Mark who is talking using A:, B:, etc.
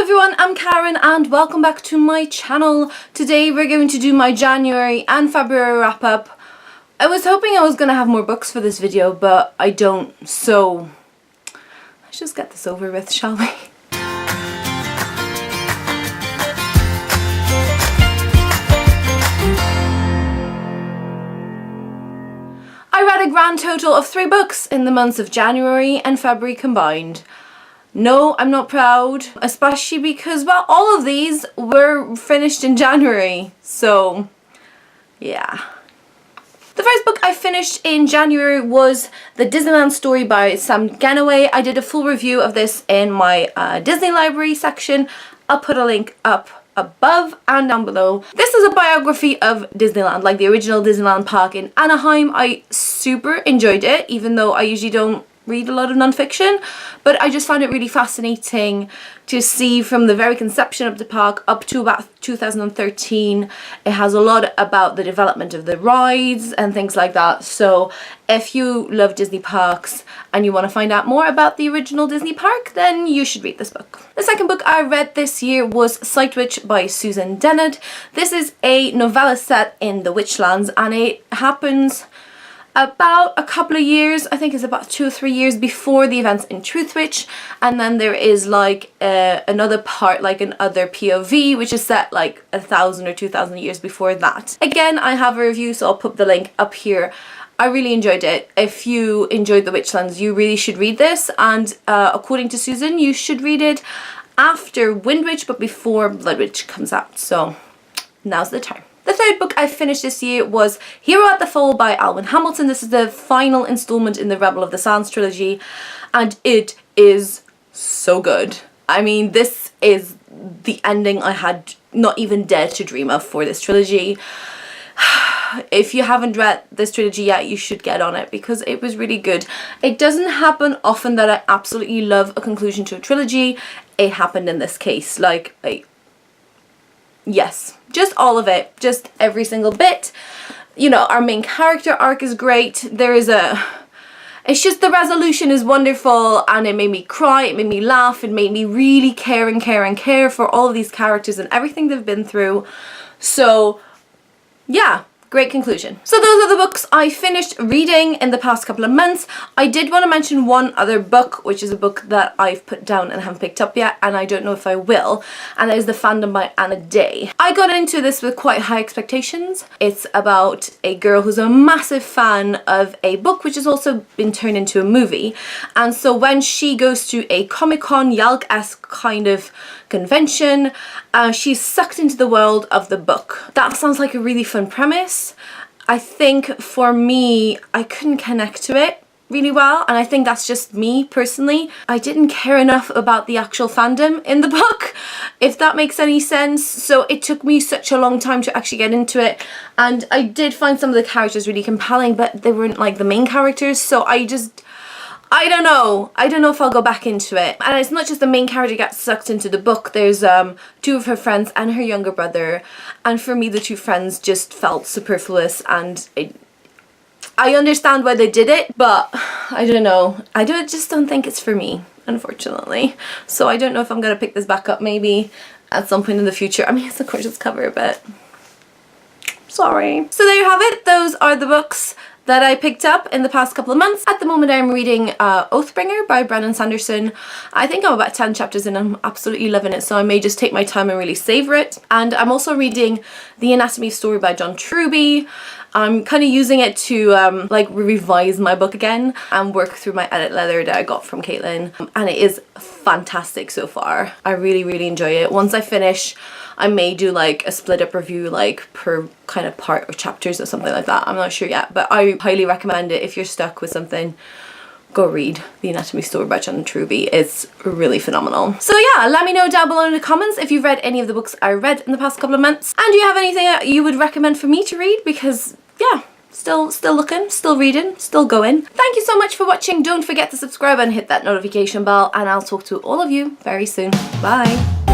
A: everyone, I'm Karen and welcome back to my channel. Today we're going to do my January and February wrap up. I was hoping I was going to have more books for this video, but I don't, so let's just get this over with, shall we? I read a grand total of 3 books in the months of January and February combined. No, I'm not proud, especially because, well, all of these were finished in January, so yeah. The first book I finished in January was the Disneyland Story by Gennaway. I did a full review of this in my Disney library section. I'll put a link up above and down below. This is a biography of Disneyland, like the original Disneyland park in Anaheim. I super enjoyed it, even though I usually don't read a lot of non-fiction, but I just found it really fascinating to see from the very conception of the park up to about 2013. It has a lot about the development of the rides and things like that, so if you love Disney parks and you want to find out more about the original Disney park, then you should read this book. The second book I read this year was Sightwitch by Dennard. This is a novella set in the Witchlands, and it happens about a couple of years, I think it's about 2 or 3 years before the events in Truthwitch, and then there is like another part, like another POV, which is set like 1,000 or 2,000 years before that. Again, I have a review, so I'll put the link up here. I really enjoyed it. If you enjoyed the Witchlands, you really should read this, and according to Susan, you should read it after Windwitch but before Bloodwitch comes out, so now's the time. The third book I finished this year was Hero at the Fall by Alwyn. This is the final installment in the Rebel of the Sands trilogy, and it is so good. I mean, this is the ending I had not even dared to dream of for this trilogy. If you haven't read this trilogy yet, you should get on it because it was really good. It doesn't happen often that I absolutely love a conclusion to a trilogy. It happened in this case, yes, just all of it, just every single bit. You know, our main character arc is great. It's just the resolution is wonderful, and it made me cry, it made me laugh, it made me really care for all of these characters and everything they've been through. So yeah, great conclusion. So those are the books I finished reading in the past couple of months. I did want to mention one other book, which is a book that I've put down and haven't picked up yet, and I don't know if I will, and that is The Fandom by Anna Day. I got into this with quite high expectations. It's about a girl who's a massive fan of a book which has also been turned into a movie, and so when she goes to a Comic-Con Yalk-esque kind of convention, she's sucked into the world of the book. That sounds like a really fun premise. I think for me, I couldn't connect to it really well, and I think that's just me personally. I didn't care enough about the actual fandom in the book, if that makes any sense, so it took me such a long time to actually get into it, and I did find some of the characters really compelling, but they weren't like the main characters, so I don't know if I'll go back into it. And it's not just the main character gets sucked into the book, there's 2 of her friends and her younger brother, and for me the 2 friends just felt superfluous, and I understand why they did it, but I don't know. Just don't think it's for me, unfortunately. So I don't know if I'm gonna pick this back up maybe at some point in the future. I mean, it's a gorgeous cover, but sorry. So there you have it. Those are the books that I picked up in the past couple of months. At the moment I'm reading Oathbringer by Brandon Sanderson. I think I'm about 10 chapters in and I'm absolutely loving it, so I may just take my time and really savor it. And I'm also reading The Anatomy of Story by John Truby. I'm kind of using it to like revise my book again and work through my edit letter that I got from Caitlin, and it is fantastic so far. I really enjoy it. Once I finish, I may do like a split up review like per kind of part or chapters or something like that. I'm not sure yet, but I highly recommend it. If you're stuck with something, go read The Anatomy Story by John Truby. It's really phenomenal. So yeah, let me know down below in the comments if you've read any of the books I read in the past couple of months, and do you have anything that you would recommend for me to read, because yeah, still looking, still reading, still going. Thank you so much for watching. Don't forget to subscribe and hit that notification bell, and I'll talk to all of you very soon. Bye.